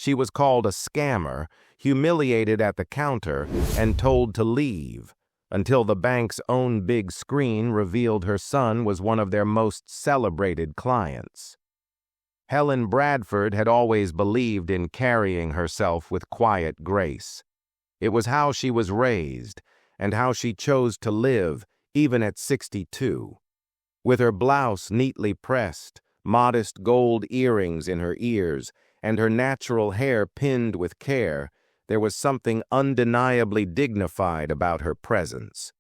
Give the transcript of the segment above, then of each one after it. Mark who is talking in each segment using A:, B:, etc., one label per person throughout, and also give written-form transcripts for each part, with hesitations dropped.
A: She was called a scammer, humiliated at the counter, and told to leave, until the bank's own big screen revealed her son was one of their most celebrated clients. Helen Bradford had always believed in carrying herself with quiet grace. It was how she was raised, and how she chose to live, even at 62. With her blouse neatly pressed, modest gold earrings in her ears, and her natural hair pinned with care, there was something undeniably dignified about her presence.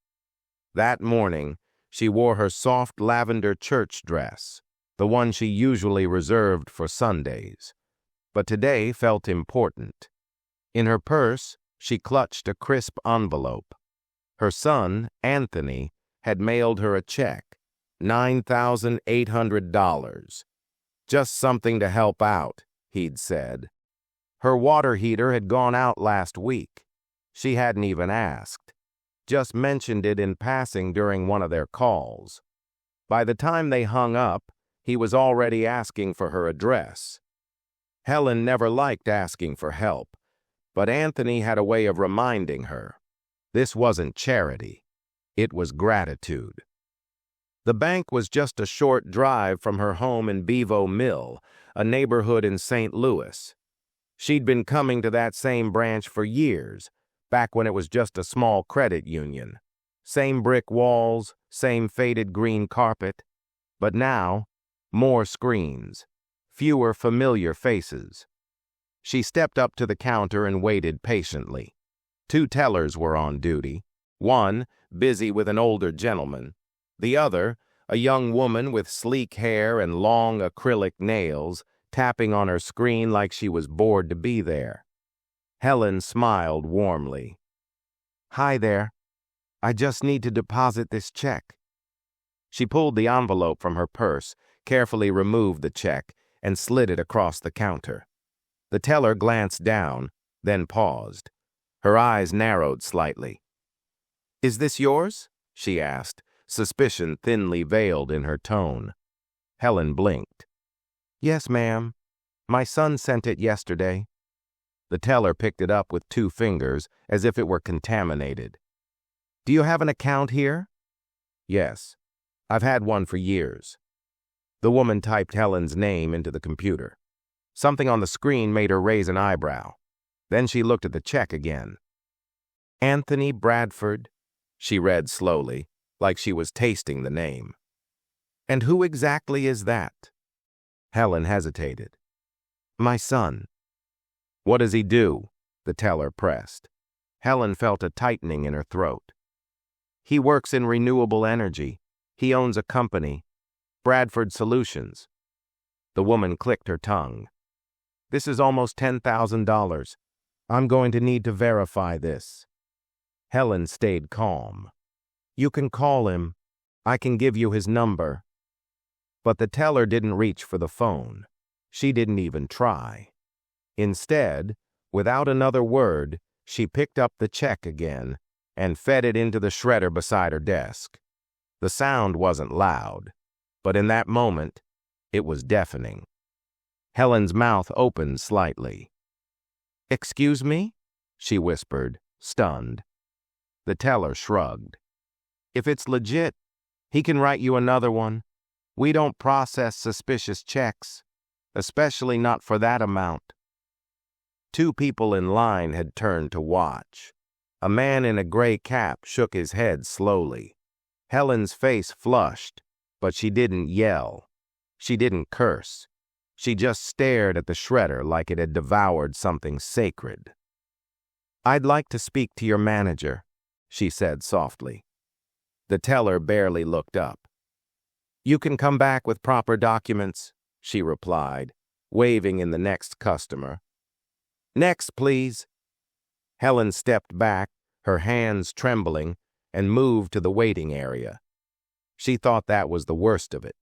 A: That morning, she wore her soft lavender church dress, the one she usually reserved for Sundays, but today felt important. In her purse, she clutched a crisp envelope. Her son, Anthony, had mailed her a check, $9,800. Just something to help out, he'd said. Her water heater had gone out last week. She hadn't even asked, just mentioned it in passing during one of their calls. By the time they hung up, he was already asking for her address. Helen never liked asking for help, but Anthony had a way of reminding her. This wasn't charity. It was gratitude. The bank was just a short drive from her home in Bevo Mill, a neighborhood in St. Louis. She'd been coming to that same branch for years, back when it was just a small credit union. Same brick walls, same faded green carpet. But now, more screens, fewer familiar faces. She stepped up to the counter and waited patiently. 2 tellers were on duty, one busy with an older gentleman, the other a young woman with sleek hair and long acrylic nails, tapping on her screen like she was bored to be there. Helen smiled warmly. "Hi there. I just need to deposit this check." She pulled the envelope from her purse, carefully removed the check, and slid it across the counter. The teller glanced down, then paused. Her eyes narrowed slightly. "Is this yours?" she asked, suspicion thinly veiled in her tone. Helen blinked. "Yes, ma'am. My son sent it yesterday." The teller picked it up with 2 fingers, as if it were contaminated. "Do you have an account here?" "Yes. I've had one for years." The woman typed Helen's name into the computer. Something on the screen made her raise an eyebrow. Then she looked at the check again. "Anthony Bradford," she read slowly, like she was tasting the name. "And who exactly is that?" Helen hesitated. "My son." "What does he do?" the teller pressed. Helen felt a tightening in her throat. "He works in renewable energy. He owns a company, Bradford Solutions." The woman clicked her tongue. "This is almost $10,000. I'm going to need to verify this." Helen stayed calm. "You can call him. I can give you his number." But the teller didn't reach for the phone. She didn't even try. Instead, without another word, she picked up the check again and fed it into the shredder beside her desk. The sound wasn't loud, but in that moment, it was deafening. Helen's mouth opened slightly. "Excuse me?" she whispered, stunned. The teller shrugged. "If it's legit, he can write you another one. We don't process suspicious checks, especially not for that amount." 2 people in line had turned to watch. A man in a gray cap shook his head slowly. Helen's face flushed, but she didn't yell. She didn't curse. She just stared at the shredder like it had devoured something sacred. "I'd like to speak to your manager," she said softly. The teller barely looked up. "You can come back with proper documents," she replied, waving in the next customer. "Next, please." Helen stepped back, her hands trembling, and moved to the waiting area. She thought that was the worst of it.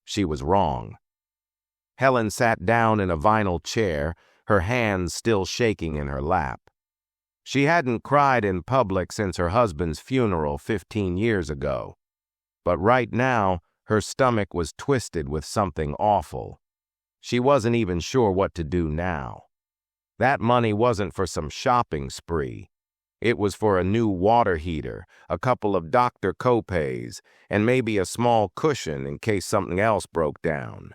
A: She was wrong. Helen sat down in a vinyl chair, her hands still shaking in her lap. She hadn't cried in public since her husband's funeral 15 years ago. But right now, her stomach was twisted with something awful. She wasn't even sure what to do now. That money wasn't for some shopping spree. It was for a new water heater, a couple of doctor copays, and maybe a small cushion in case something else broke down.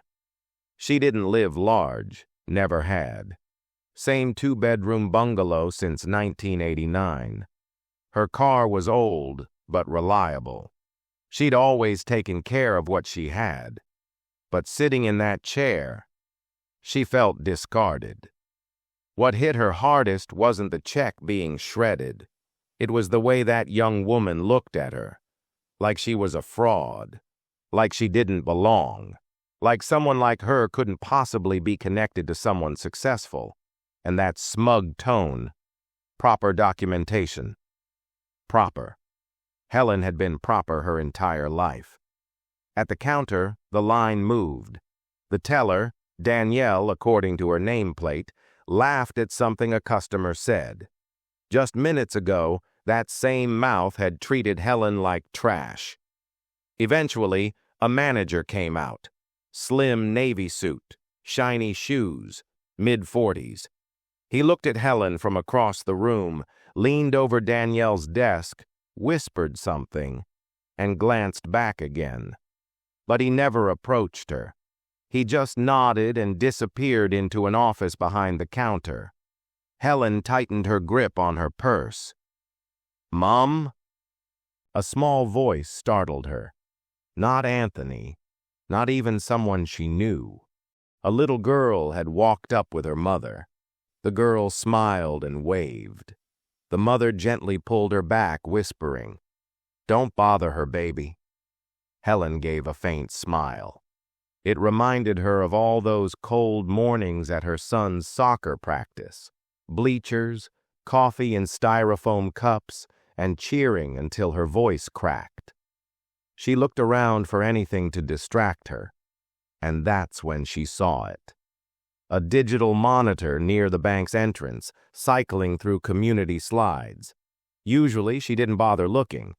A: She didn't live large, never had. Same two-bedroom bungalow since 1989. Her car was old, but reliable. She'd always taken care of what she had. But sitting in that chair, she felt discarded. What hit her hardest wasn't the check being shredded. It was the way that young woman looked at her. Like she was a fraud. Like she didn't belong. Like someone like her couldn't possibly be connected to someone successful. And that smug tone. Proper documentation. Proper. Helen had been proper her entire life. At the counter, the line moved. The teller, Danielle according to her nameplate, laughed at something a customer said. Just minutes ago, that same mouth had treated Helen like trash. Eventually, a manager came out. Slim navy suit, shiny shoes, mid-40s. He looked at Helen from across the room, leaned over Danielle's desk, whispered something, and glanced back again. But he never approached her. He just nodded and disappeared into an office behind the counter. Helen tightened her grip on her purse. "Mom?" A small voice startled her. Not Anthony, not even someone she knew. A little girl had walked up with her mother. The girl smiled and waved. The mother gently pulled her back, whispering, "Don't bother her, baby." Helen gave a faint smile. It reminded her of all those cold mornings at her son's soccer practice. Bleachers, coffee in styrofoam cups, and cheering until her voice cracked. She looked around for anything to distract her, and that's when she saw it. A digital monitor near the bank's entrance, cycling through community slides. Usually she didn't bother looking,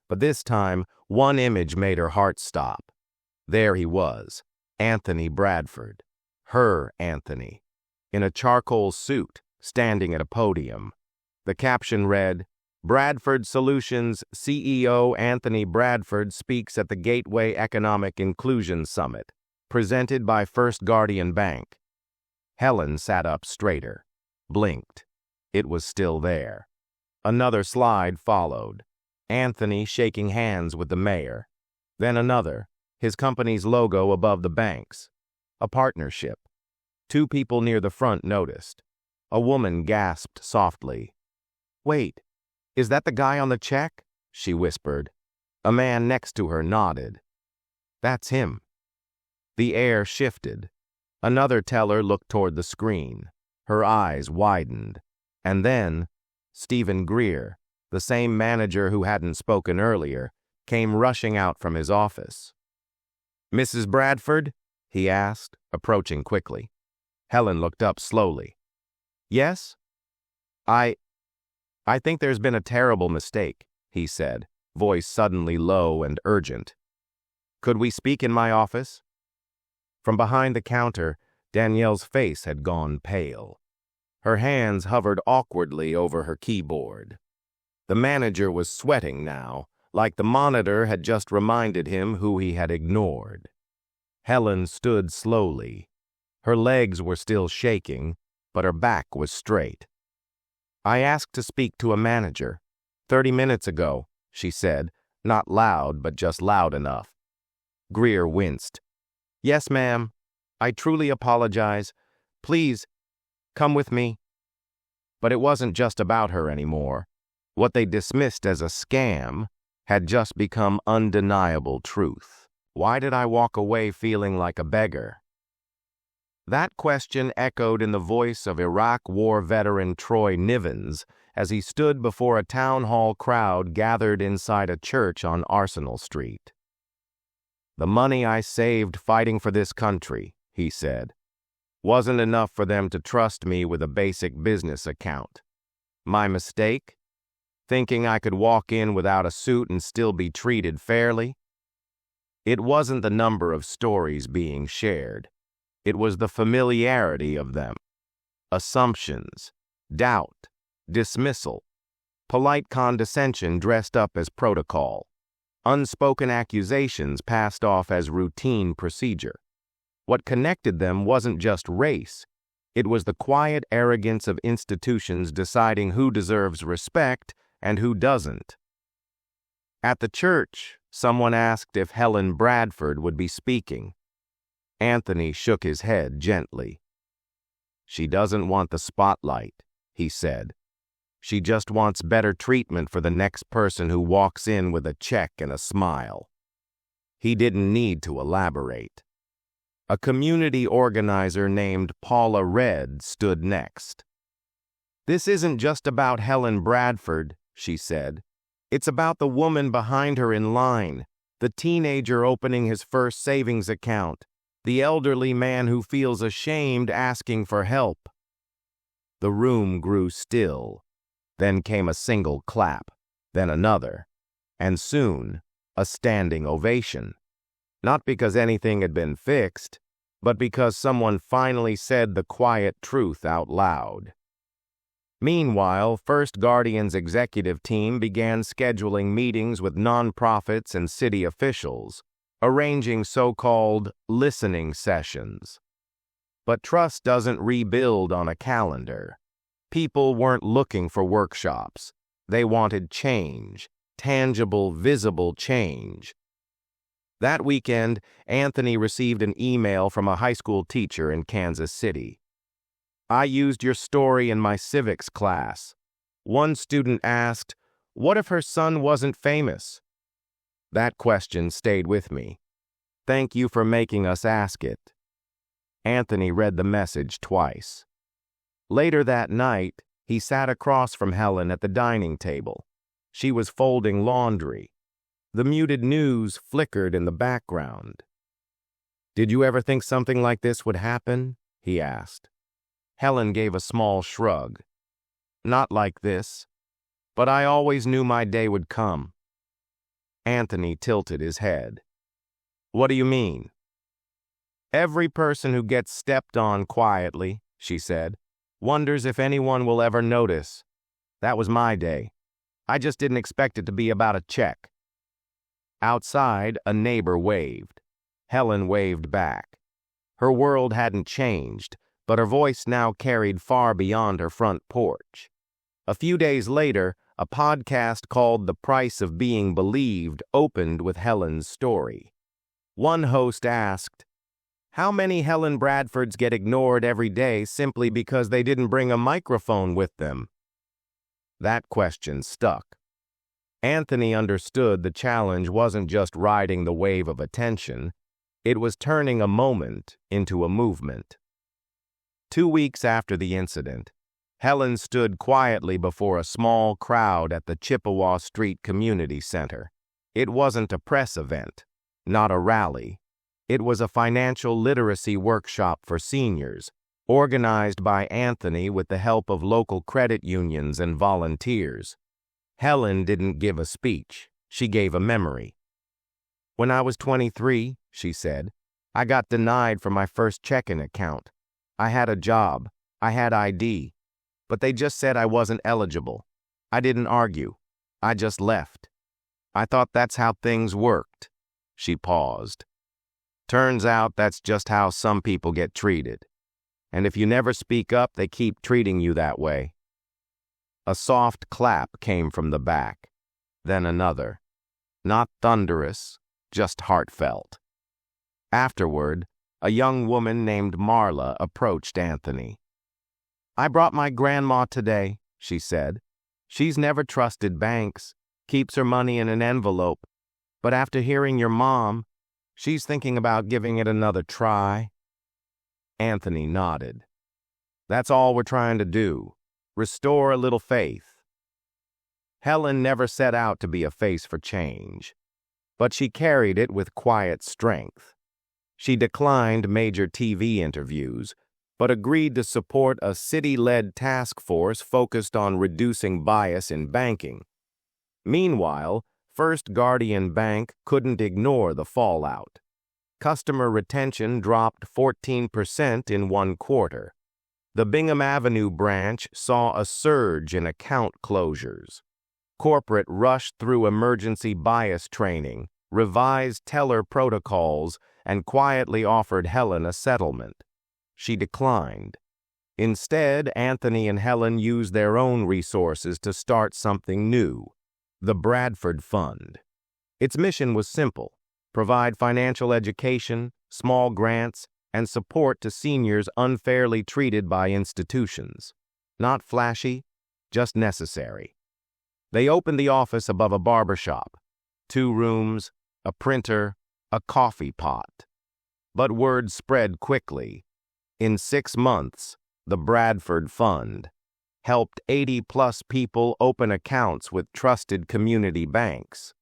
A: but this time one image made her heart stop. There he was, Anthony Bradford, her Anthony, in a charcoal suit, standing at a podium. The caption read, "Bradford Solutions CEO Anthony Bradford speaks at the Gateway Economic Inclusion Summit, presented by First Guardian Bank." Helen sat up straighter, blinked. It was still there. Another slide followed. Anthony shaking hands with the mayor. Then another, his company's logo above the bank's. A partnership. Two people near the front noticed. A woman gasped softly. "Wait, is that the guy on the check?" she whispered. A man next to her nodded. "That's him." The air shifted. Another teller looked toward the screen. Her eyes widened. And then, Stephen Greer, the same manager who hadn't spoken earlier, came rushing out from his office. "Mrs. Bradford?" he asked, approaching quickly. Helen looked up slowly. "Yes? I think there's been a terrible mistake," he said, voice suddenly low and urgent. "Could we speak in my office?" From behind the counter, Danielle's face had gone pale. Her hands hovered awkwardly over her keyboard. The manager was sweating now, like the monitor had just reminded him who he had ignored. Helen stood slowly. Her legs were still shaking, but her back was straight. "I asked to speak to a manager 30 minutes ago," she said, not loud, but just loud enough. Greer winced. "Yes, ma'am. I truly apologize. Please, come with me." But it wasn't just about her anymore. What they dismissed as a scam had just become undeniable truth. Why did I walk away feeling like a beggar? That question echoed in the voice of Iraq War veteran Troy Nivens as he stood before a town hall crowd gathered inside a church on Arsenal Street. "The money I saved fighting for this country," he said, "wasn't enough for them to trust me with a basic business account. My mistake? Thinking I could walk in without a suit and still be treated fairly? It wasn't the number of stories being shared. It was the familiarity of them. assumptions, doubt, dismissal, polite condescension dressed up as protocol, unspoken accusations passed off as routine procedure. What connected them wasn't just race. It was the quiet arrogance of institutions deciding who deserves respect and who doesn't. At the church, someone asked if Helen Bradford would be speaking. Anthony shook his head gently. "She doesn't want the spotlight," he said. "She just wants better treatment for the next person who walks in with a check and a smile." He didn't need to elaborate. A community organizer named Paula Red stood next. "This isn't just about Helen Bradford," she said. "It's about the woman behind her in line, the teenager opening his first savings account, the elderly man who feels ashamed asking for help." The room grew still. Then came a single clap, then another, and soon a standing ovation. Not because anything had been fixed, but because someone finally said the quiet truth out loud. Meanwhile, First Guardian's executive team began scheduling meetings with nonprofits and city officials, arranging so-called listening sessions. But trust doesn't rebuild on a calendar. People weren't looking for workshops. They wanted change, tangible, visible change. That weekend, Anthony received an email from a high school teacher in Kansas City. "I used your story in my civics class. One student asked, 'What if her son wasn't famous?' That question stayed with me. Thank you for making us ask it." Anthony read the message twice. Later that night, he sat across from Helen at the dining table. She was folding laundry. The muted news flickered in the background. "Did you ever think something like this would happen?" he asked. Helen gave a small shrug. "Not like this, but I always knew my day would come." Anthony tilted his head. "What do you mean?" "Every person who gets stepped on quietly," she said, "wonders if anyone will ever notice. That was my day. I just didn't expect it to be about a check." Outside, a neighbor waved. Helen waved back. Her world hadn't changed, but her voice now carried far beyond her front porch. A few days later, a podcast called The Price of Being Believed opened with Helen's story. One host asked, "How many Helen Bradfords get ignored every day simply because they didn't bring a microphone with them?" That question stuck. Anthony understood the challenge wasn't just riding the wave of attention, it was turning a moment into a movement. 2 weeks after the incident, Helen stood quietly before a small crowd at the Chippewa Street Community Center. It wasn't a press event, not a rally. It was a financial literacy workshop for seniors, organized by Anthony with the help of local credit unions and volunteers. Helen didn't give a speech. She gave a memory. "When I was 23, she said, "I got denied for my first checking account. I had a job. I had ID. But they just said I wasn't eligible. I didn't argue. I just left. I thought that's how things worked." She paused. "Turns out that's just how some people get treated. And if you never speak up, they keep treating you that way." A soft clap came from the back, then another. Not thunderous, just heartfelt. Afterward, a young woman named Marla approached Anthony. "I brought my grandma today," she said. "She's never trusted banks, keeps her money in an envelope, but after hearing your mom, she's thinking about giving it another try." Anthony nodded. "That's all we're trying to do. Restore a little faith." Helen never set out to be a face for change, but she carried it with quiet strength. She declined major TV interviews, but agreed to support a city-led task force focused on reducing bias in banking. Meanwhile, First Guardian Bank couldn't ignore the fallout. Customer retention dropped 14% in one quarter. The Bingham Avenue branch saw a surge in account closures. Corporate rushed through emergency bias training, revised teller protocols, and quietly offered Helen a settlement. She declined. Instead, Anthony and Helen used their own resources to start something new, the Bradford Fund. Its mission was simple: provide financial education, small grants, and support to seniors unfairly treated by institutions. Not flashy, just necessary. They opened the office above a barbershop. 2 rooms, a printer, a coffee pot. But word spread quickly. In 6 months, the Bradford Fund helped 80-plus people open accounts with trusted community banks,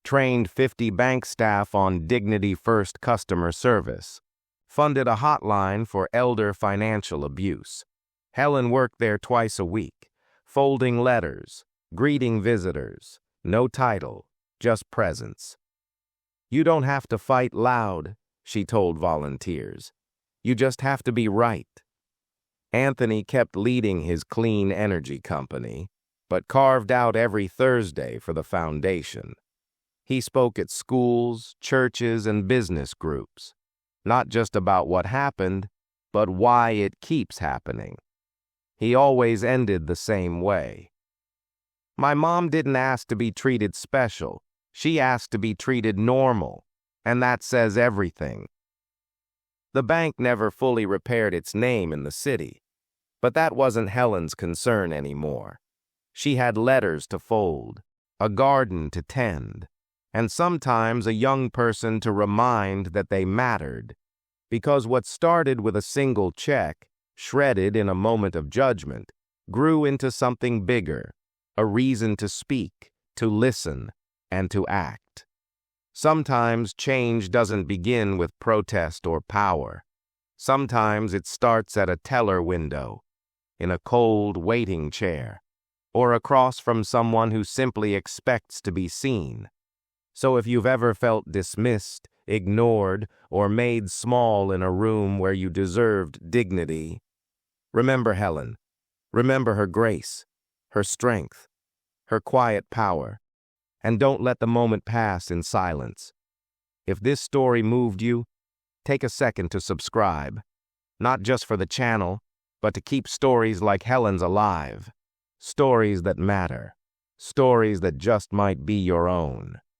A: trained 50 bank staff on dignity-first customer service, funded a hotline for elder financial abuse. Helen worked there twice a week, folding letters, greeting visitors, no title, just presence. "You don't have to fight loud," she told volunteers. "You just have to be right." Anthony kept leading his clean energy company, but carved out every Thursday for the foundation. He spoke at schools, churches, and business groups, not just about what happened, but why it keeps happening. He always ended the same way. "My mom didn't ask to be treated special. She asked to be treated normal, and that says everything." The bank never fully repaired its name in the city, but that wasn't Helen's concern anymore. She had letters to fold, a garden to tend, and sometimes a young person to remind that they mattered, because what started with a single check, shredded in a moment of judgment, grew into something bigger, a reason to speak, to listen, and to act. Sometimes change doesn't begin with protest or power. Sometimes it starts at a teller window, in a cold waiting chair, or across from someone who simply expects to be seen. So if you've ever felt dismissed, ignored, or made small in a room where you deserved dignity, remember Helen. Remember her grace, her strength, her quiet power, and don't let the moment pass in silence. If this story moved you, take a second to subscribe, not just for the channel, but to keep stories like Helen's alive. Stories that matter. Stories that just might be your own.